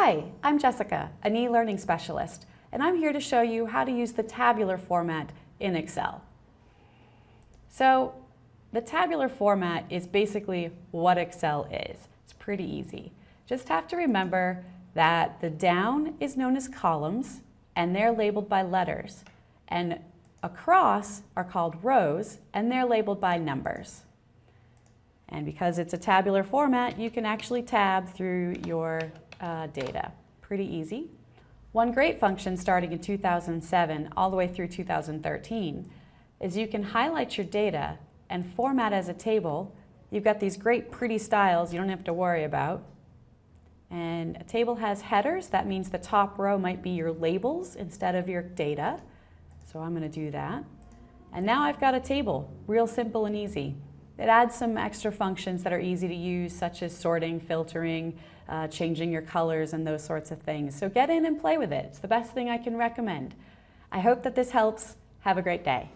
Hi, I'm Jessica, an e-learning specialist, and I'm here to show you how to use the tabular format in Excel. So, the tabular format is basically what Excel is. It's pretty easy. Just have to remember that the down is known as columns, and they're labeled by letters, and across are called rows, and they're labeled by numbers. And because it's a tabular format, you can actually tab through your data. Pretty easy. One great function starting in 2007 all the way through 2013 is you can highlight your data and format as a table. You've got these great pretty styles you don't have to worry about. And a table has headers. That means the top row might be your labels instead of your data. So I'm going to do that. And now I've got a table, real simple and easy. It adds some extra functions that are easy to use, such as sorting, filtering, changing your colors, and those sorts of things. So get in and play with it. It's the best thing I can recommend. I hope that this helps. Have a great day.